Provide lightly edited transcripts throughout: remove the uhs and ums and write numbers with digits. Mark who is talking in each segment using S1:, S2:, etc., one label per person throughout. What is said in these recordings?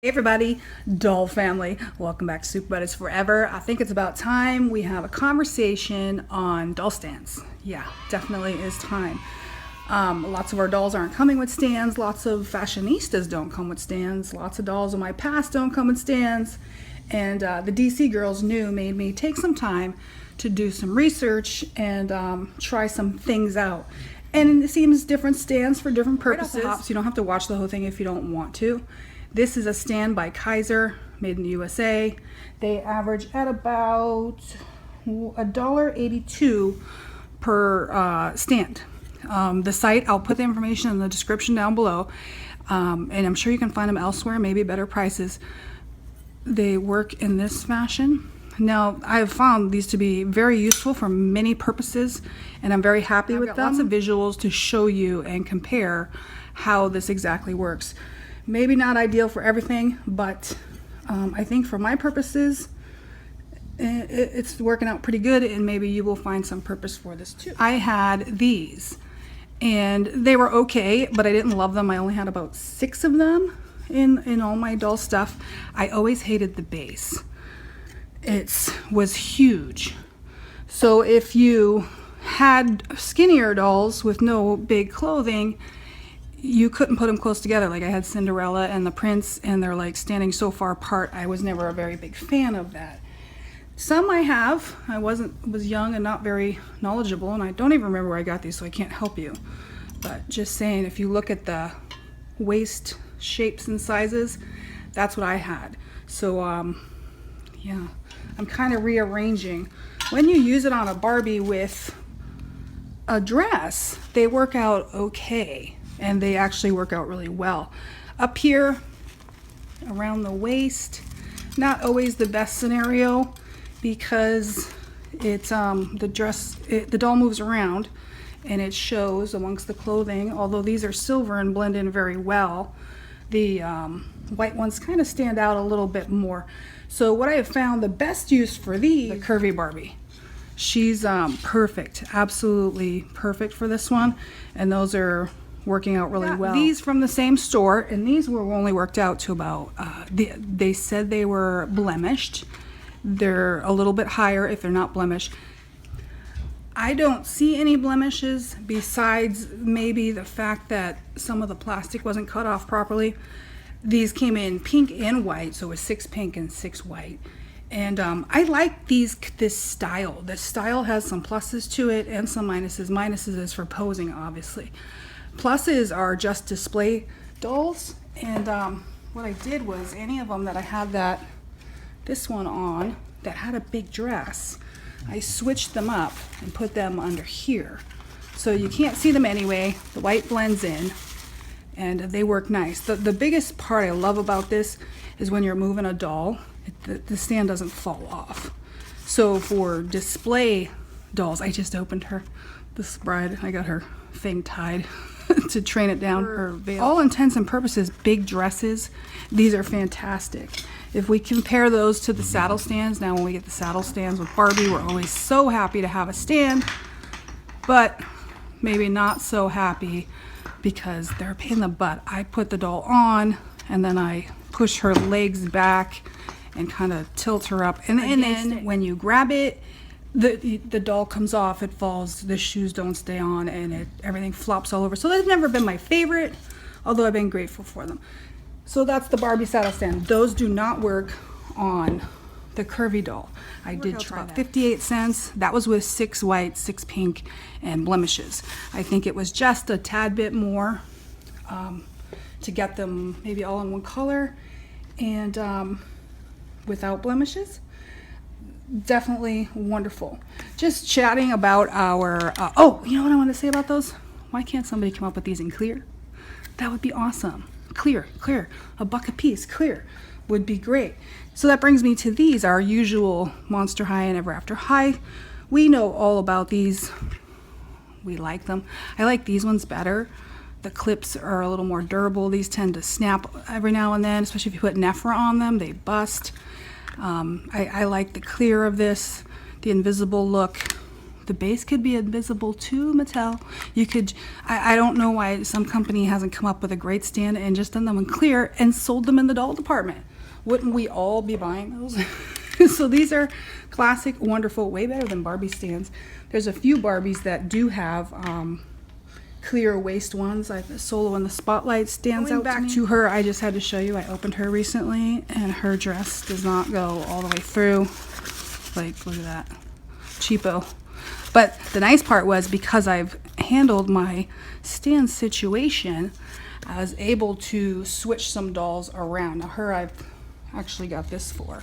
S1: Hey everybody, doll family, welcome back to Super Buddies Forever. I think it's about time we have a conversation on doll stands. Yeah, definitely is time. Lots of our dolls aren't coming with stands. Lots of fashionistas don't come with stands. Lots of dolls in my past don't come with stands. And the DC girls made me take some time to do some research and try some things out. And it seems different stands for different purposes. So you don't have to watch the whole thing if you don't want to. This is a stand by Kaiser, made in the USA. They average at about $1.82 per stand. The site, I'll put the information in the description down below, and I'm sure you can find them elsewhere, maybe better prices. They work in this fashion. Now, I have found these to be very useful for many purposes, and I'm very happy with them. Lots of visuals to show you and compare how this exactly works. Maybe not ideal for everything, but I think for my purposes, it's working out pretty good, and maybe you will find some purpose for this too. I had these, and they were okay, but I didn't love them. I only had about 6 of them in all my doll stuff. I always hated the base. It was huge. So if you had skinnier dolls with no big clothing, you couldn't put them close together. Like I had Cinderella and the Prince, and they're like standing so far apart. I was never a very big fan of that. Some I have. I was young and not very knowledgeable, and I don't even remember where I got these, so I can't help you. But just saying, if you look at the waist shapes and sizes, that's what I had. So yeah, I'm kind of rearranging. When you use it on a Barbie with a dress, they work out okay. And they actually work out really well. Up here, around the waist, not always the best scenario because it's the doll moves around and it shows amongst the clothing. Although these are silver and blend in very well, the white ones kind of stand out a little bit more. So what I have found the best use for these, the curvy Barbie. She's perfect, absolutely perfect for this one, and those are working out really well. These from the same store, and these were only worked out to about, they said they were blemished. They're a little bit higher if they're not blemished. I don't see any blemishes besides maybe the fact that some of the plastic wasn't cut off properly. These came in pink and white, so it was 6 pink and 6 white. And I like this style. This style has some pluses to it and some minuses. Minuses is for posing, obviously. Pluses are just display dolls, and what I did was any of them that I had this one on that had a big dress, I switched them up and put them under here. So you can't see them anyway. The white blends in, and they work nice. The biggest part I love about this is when you're moving a doll, the stand doesn't fall off. So for display dolls, I just opened her, this bride, I got her thing tied to train it down. Her veil. All intents and purposes, big dresses, these are fantastic. If we compare those to the saddle stands, now when we get the saddle stands with Barbie, we're always so happy to have a stand, but maybe not so happy because they're a pain in the butt. I put the doll on, and then I push her legs back and kind of tilt her up, and then when you grab it, the doll comes off, it falls, the shoes don't stay on, and everything flops all over. So they've never been my favorite, although I've been grateful for them. So that's the Barbie saddle stand. Those do not work on the curvy doll. I did try that. 58 cents. That was with 6 white, 6 pink, and blemishes. I think it was just a tad bit more to get them maybe all in one color and without blemishes. Definitely wonderful. Just chatting about our oh, you know what I want to say about those? Why can't somebody come up with these in clear? That would be awesome. Clear, a buck a piece, clear would be great. So that brings me to these, our usual Monster High and Ever After High. We know all about these. We like them. I like these ones better. The clips are a little more durable. These tend to snap every now and then, especially if you put Nephra on them, they bust. I like the clear of this, the invisible look. The base could be invisible too, Mattel. You could, I don't know why some company hasn't come up with a great stand and just done them in clear and sold them in the doll department. Wouldn't we all be buying those? So these are classic, wonderful, way better than Barbie stands. There's a few Barbies that do have clear waist ones, like the Solo in the Spotlight stands out back to her. I just had to show you, I opened her recently and her dress does not go all the way through. Like, look at that, cheapo. But the nice part was, because I've handled my stand situation, I was able to switch some dolls around. Now her, I've actually got this for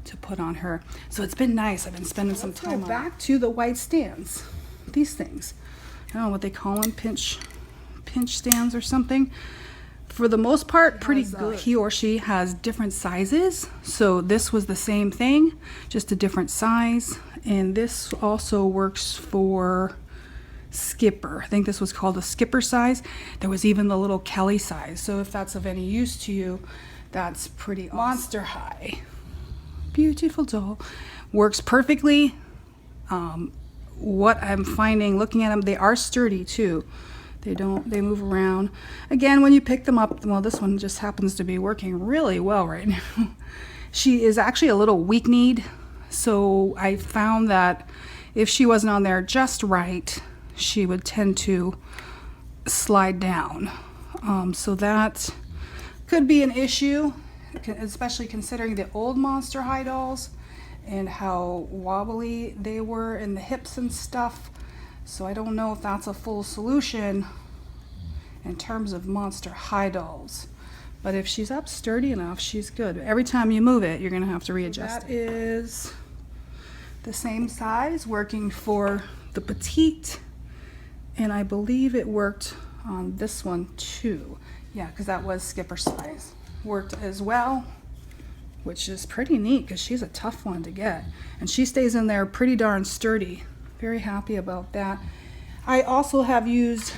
S1: to put on her, so it's been nice. I've been spending some time back to the white stands. These things, I don't know what they call them, pinch stands or something. For the most part, pretty good. He or she has different sizes, so this was the same thing, just a different size. And this also works for Skipper. I think this was called a Skipper size. There was even the little Kelly size, so if that's of any use to you, that's pretty awesome. Monster High, beautiful doll, works perfectly. What I'm finding, looking at them, they are sturdy too. They move around. Again, when you pick them up, well, this one just happens to be working really well right now. She is actually a little weak-kneed, so I found that if she wasn't on there just right, she would tend to slide down. So that could be an issue, especially considering the old Monster High dolls and how wobbly they were in the hips and stuff. So I don't know if that's a full solution in terms of Monster High dolls. But if she's up sturdy enough, she's good. Every time you move it, you're gonna have to readjust. That is the same size, working for the petite, and I believe it worked on this one too. Yeah, because that was Skipper size. Worked as well, which is pretty neat because she's a tough one to get. And she stays in there pretty darn sturdy. Very happy about that. I also have used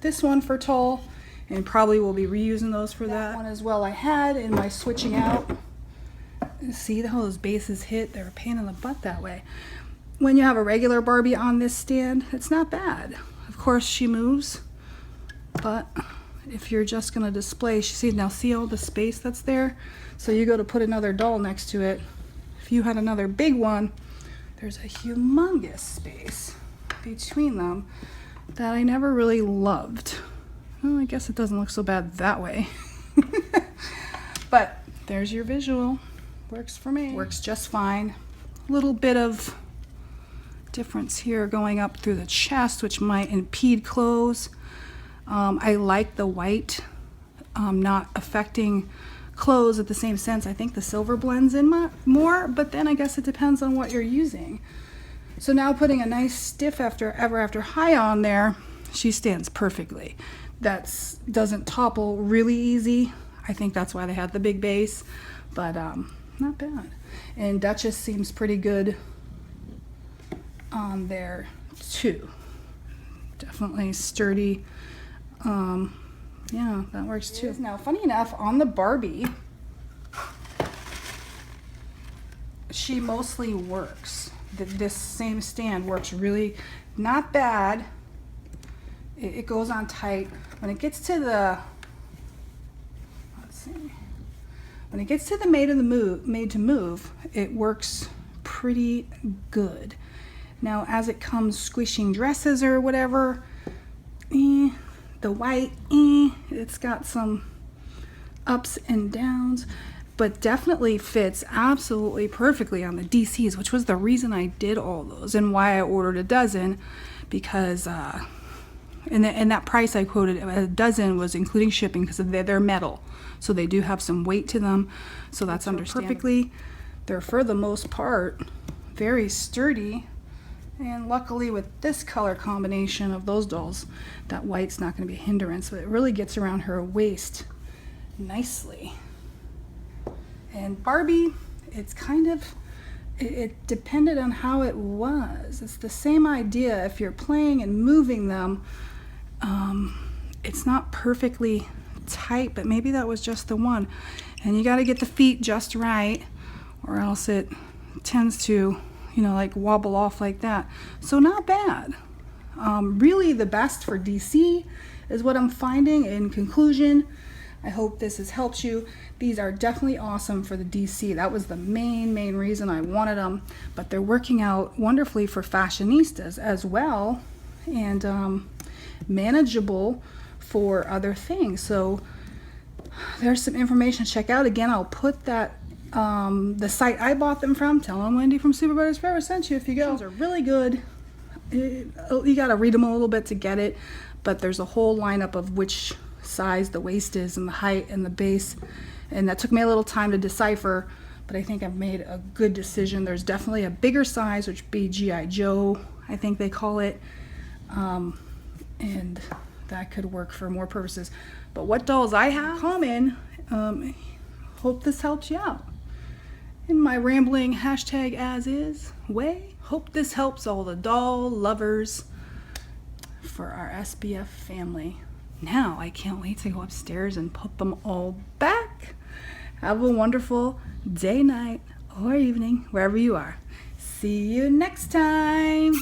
S1: this one for tall and probably will be reusing those for that one as well. I had in my switching out. See how those bases hit? They're a pain in the butt that way. When you have a regular Barbie on this stand, it's not bad. Of course she moves, but if you're just gonna display, see all the space that's there? So you go to put another doll next to it. If you had another big one, there's a humongous space between them that I never really loved. Well, I guess it doesn't look so bad that way. But there's your visual. Works for me. Works just fine. A little bit of difference here going up through the chest, which might impede clothes. I like the white not affecting clothes at the same sense. I think the silver blends in more, but then I guess it depends on what you're using. So now putting a nice stiff After High on there, she stands perfectly. That doesn't topple really easy. I think that's why they had the big base, but not bad. And Duchess seems pretty good on there too. Definitely sturdy. Yeah, that works too. Now, funny enough, on the Barbie, she mostly works. This same stand works really not bad. It goes on tight. When it gets to the, let's see, when it gets to the made to move, it works pretty good. Now, as it comes squishing dresses or whatever, the white, it's got some ups and downs, but definitely fits absolutely perfectly on the DCs, which was the reason I did all those and why I ordered a dozen, because and that price I quoted, a dozen was including shipping because they're metal, so they do have some weight to them, so that's understandable. Perfectly, they're for the most part very sturdy. And luckily with this color combination of those dolls, that white's not going to be a hindrance, but it really gets around her waist nicely. And Barbie, it's kind of, it depended on how it was. It's the same idea. If you're playing and moving them, it's not perfectly tight, but maybe that was just the one. And you got to get the feet just right, or else it tends to, you know, like wobble off like that. So not bad. Really the best for DC is what I'm finding. In conclusion, I hope this has helped you. These are definitely awesome for the DC. That was the main reason I wanted them, but they're working out wonderfully for fashionistas as well, and manageable for other things. So there's some information to check out. Again, I'll put that the site I bought them from. Tell them Wendy from SuperHero Forever sent you if you go. Those are really good. You got to read them a little bit to get it, but there's a whole lineup of which size the waist is and the height and the base, and that took me a little time to decipher, but I think I've made a good decision. There's definitely a bigger size, which would be G.I. Joe, I think they call it, and that could work for more purposes. But what dolls I have, comment. Hope this helps you out. In my rambling hashtag as is way, hope this helps all the doll lovers for our SBF family. Now I can't wait to go upstairs and put them all back. Have a wonderful day, night, or evening, wherever you are. See you next time.